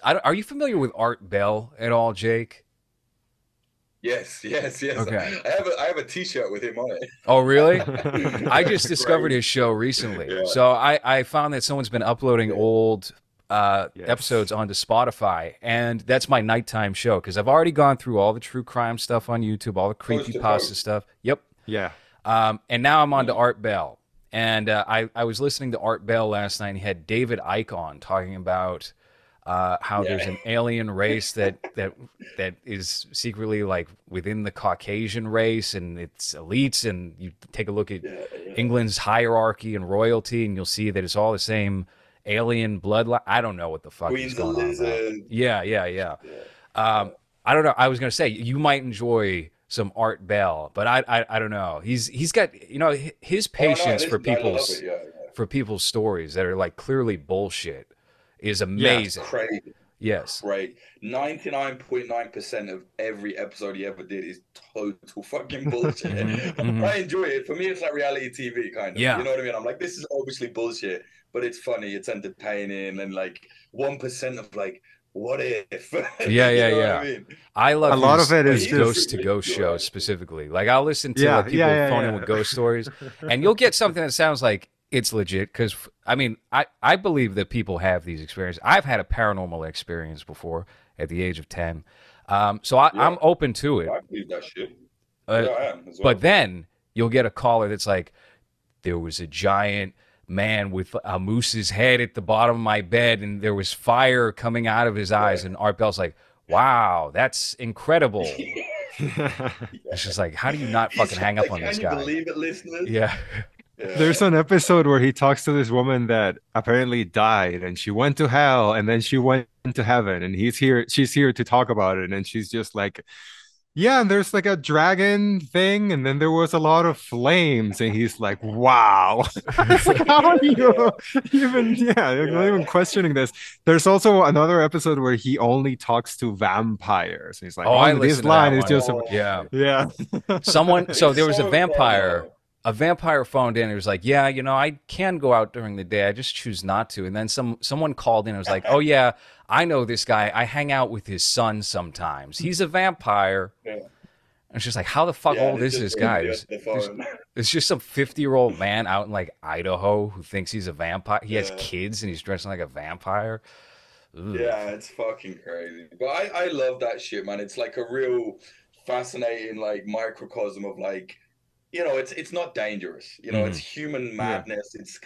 Are you familiar with Art Bell at all, Jake? Yes, yes, yes. Okay. I have a T-shirt with him on Oh, really? it. I just That's discovered his crazy. show recently. Yeah, So I found that someone's been uploading yeah. old episodes Yes. onto Spotify, and that's my nighttime show because I've already gone through all the true crime stuff on YouTube, all the Coast to creepypasta coast. stuff. Yep. Yeah. And now I'm on to Mm. Art Bell. And I was listening to Art Bell last night, and he had David Icke on talking about how there's Yeah, an alien race that is secretly like within the Caucasian race, and it's elites. And you take a look at yeah, yeah. England's hierarchy and royalty, and you'll see that it's all the same alien bloodline. I don't know what the fuck he's Queen's a going on about. lizard. Yeah, yeah, yeah. Yeah, Um, yeah. I don't know. I was gonna say you might enjoy some Art Bell, but I don't know. He's got his Oh no, patience listen, I love it. Yeah, yeah. for people's stories that are like clearly bullshit is Yeah. It's amazing. crazy. Yes. Right. 99.9% of every episode he ever did is total fucking bullshit. Hmm. Hmm. I enjoy it. For me, it's like reality TV kind of. You Yeah. know what I mean? I'm like, this is obviously bullshit, but it's funny, it's entertaining, and like 1% of like, what if? Yeah, You yeah, know what I yeah. mean? I A love lot of it But is his he's a ghost just to really ghost good shows writer. specifically. Like I'll listen to yeah, like yeah, people yeah, phone in with ghost stories, yeah. and you'll get something that sounds like it's legit. Because I mean, I believe that people have these experiences. I've had a paranormal experience before at the age of 10, so Yeah, I'm open to it. I believe that shit. Uh, Yeah, I am as but well. then you'll get a caller that's like, there was a giant man with a moose's head at the bottom of my bed, and there was fire coming out of his eyes. Yeah. And Art Bell's like, wow, that's incredible. It's Yeah. just like, how do you not He's fucking hang up like, on this can you guy? believe it, listeners? Yeah. There's Yeah. an episode where he talks to this woman that apparently died and she went to hell and then she went to heaven and she's here to talk about it. And she's just like, yeah, and there's like a dragon thing, and then there was a lot of flames, and he's like, wow. It's like, how are you Yeah. even, yeah, you're not Yeah. even questioning this. There's also another episode where he only talks to vampires. He's like, Oh, I only this listened to line that is one. just a, Yeah. Oh, yeah. So it's there was so fun though. a vampire phoned in and was like, yeah, I can go out during the day. I just choose not to. And then someone called in and was like, oh yeah, I know this guy. I hang out with his son sometimes. He's a vampire. Yeah. And it's just like, how the fuck Yeah, and old it's is just this him on guy? the other There's, phone. it's just some 50-year-old man out in like Idaho who thinks he's a vampire. He has Yeah. kids and he's dressing like a vampire. Ugh. Yeah, it's fucking crazy. But I love that shit, man. It's like a real fascinating like microcosm of like, it's not dangerous. It's Hmm. human Yeah. madness. It's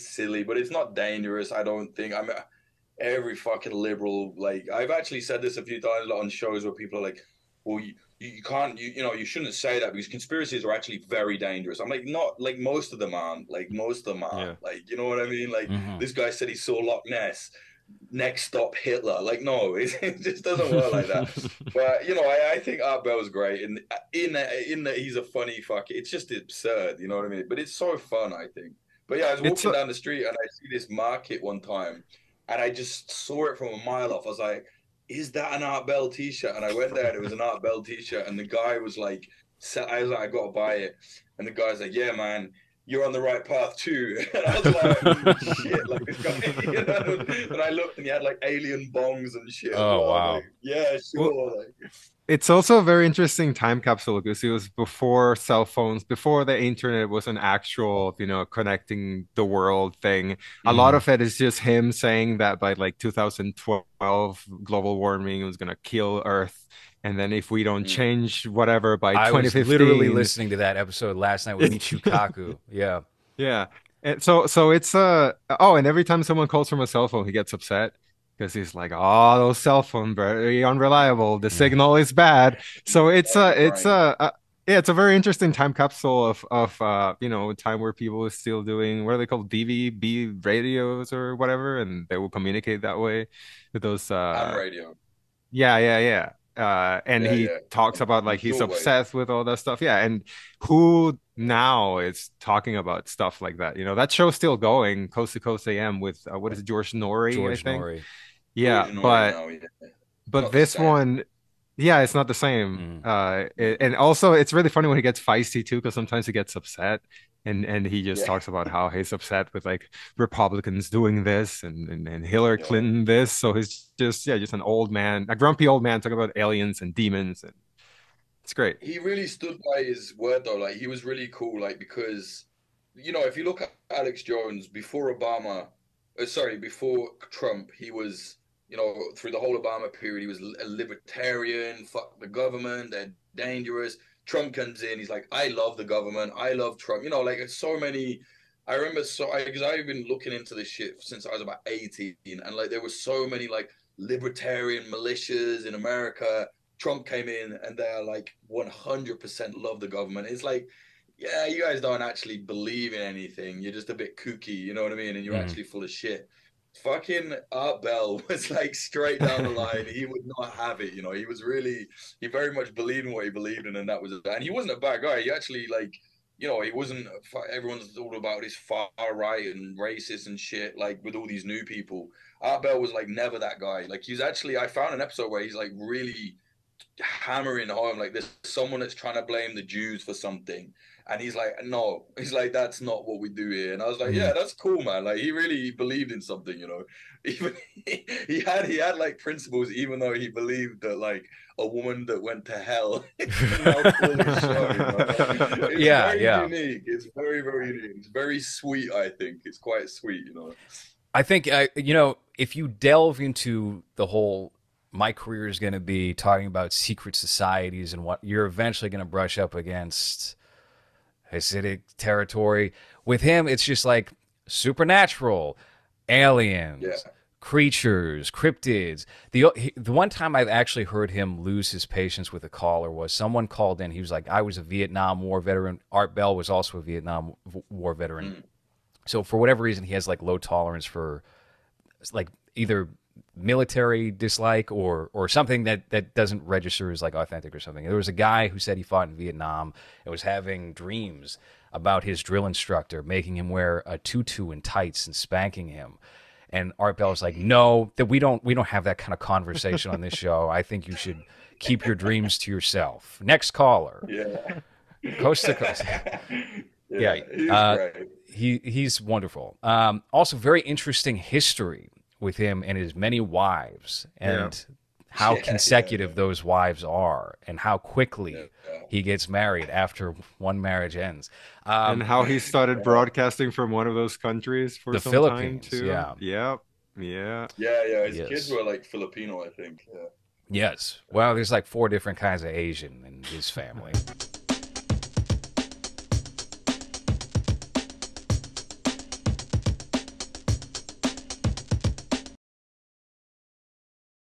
silly, but it's not dangerous, I don't think. I mean, every fucking liberal, like I've actually said this a few times on shows where people are like, well, you can't you shouldn't say that because conspiracies are actually very dangerous. I'm like, not like most of them aren't. Like most of them aren't. Yeah. Like, you know what I mean? Like Hmm. this guy said he saw Loch Ness. Next stop Hitler. Like, no, it just doesn't work like that. But I think Art Bell's great, and in that he's a funny fuck. It's just absurd, you know what I mean? But it's so fun, I think. But yeah, I was It's walking down the street and I see this market one time, and I just saw it from a mile off. I was like, "Is that an Art Bell T-shirt?" And I went there, and it was an Art Bell T-shirt, and the guy was like, I was like, "I gotta buy it," and the guy's like, "Yeah, man." You're on the right path too. And I was like, shit, like this guy, and I looked and he had like alien bongs and shit as Oh, well. I was like, wow. yeah, well, sure. Like, it's also a very interesting time capsule because it was before cell phones, before the internet was an actual, connecting the world thing. A lot Hmm. of it is just him saying that by like 2012, global warming was gonna kill Earth. And then if we don't mm, change whatever by I was literally 2015, listening to that episode last night with Michio Kaku. Yeah. yeah. And so it's oh, and every time someone calls from a cell phone, he gets upset because he's like, "Oh, those cell phone very unreliable. The Yeah. signal is bad." So like the brain. yeah, it's a very interesting time capsule of time where people are still doing what are they called DVB radios or whatever, and they will communicate that way with those Ham radio. yeah, yeah, yeah. And Yeah, he yeah. talks about And like he's shortwave. obsessed with all that stuff. Yeah. And who now is talking about stuff like that? That show's still going, Coast to Coast AM with what is it, George Norrie, I George think. Norrie. Yeah, George Nori now, yeah. but Not the this same. one, Yeah, it's not the same. Mm. And also it's really funny when he gets feisty too, because sometimes he gets upset and he just Yeah, talks about how he's upset with like Republicans doing this and Hillary yeah. Clinton this. So he's just yeah, just an old man, a grumpy old man talking about aliens and demons, and it's great. He really stood by his word though. Like he was really cool. Like because if you look at Alex Jones before Obama, sorry, before Trump, he was through the whole Obama period, he was a libertarian. Fuck the government, they're dangerous. Trump comes in, he's like, I love the government, I love Trump. Like it's so many. I remember because I've been looking into this shit since I was about 18, and like there were so many like libertarian militias in America. Trump came in and they're like 100% love the government. It's like, yeah, you guys don't actually believe in anything. You're just a bit kooky, you know what I mean? And you're Mm. actually full of shit. Fucking Art Bell was like straight down the line. He would not have it, He was really, he very much believed in what he believed in, and that was it. And he wasn't a bad guy. He actually like, he wasn't. Everyone's all about his far right and racist and shit. Like with all these new people, Art Bell was like never that guy. Like he's actually, I found an episode where he's like really hammering home like there's someone that's trying to blame the Jews for something, and he's like, no, he's like, that's not what we do here. And I was like, yeah, Mm. that's cool, man. Like he really believed in something. Even he had like principles, even though he believed that like a woman that went to hell can now call his show. It's Yeah, very yeah. unique. It's very, very unique. It's very sweet. I think it's quite sweet. I think if you delve into the whole, my career is going to be talking about secret societies and what you're eventually going to brush up against Hasidic territory. With him, it's just like supernatural, Yeah. aliens, creatures, cryptids. The one time I've actually heard him lose his patience with a caller was someone called in. He was like, I was a Vietnam War veteran. Art Bell was also a Vietnam War veteran. Mm. So for whatever reason, he has like low tolerance for like either military dislike or something that doesn't register as like authentic or something. There was a guy who said he fought in Vietnam and was having dreams about his drill instructor making him wear a tutu and tights and spanking him. And Art Bell was like, "No, that we don't have that kind of conversation on this show. I think you should keep your dreams to yourself." Next caller, Yeah. coast to coast. Yeah, Yeah, he's great. he's wonderful. Also, very interesting history with him and his many wives, Yeah. and how Yeah, yeah, consecutive those wives are, and how yeah, quickly yeah. he gets married after one marriage ends. And how he started Yeah, broadcasting from one of those countries for The some time Philippines, too. yeah, Yep. Yeah. yeah. His kids yes, were like Filipino, I think. Yeah. yes. Well, there's like four different kinds of Asian in his family.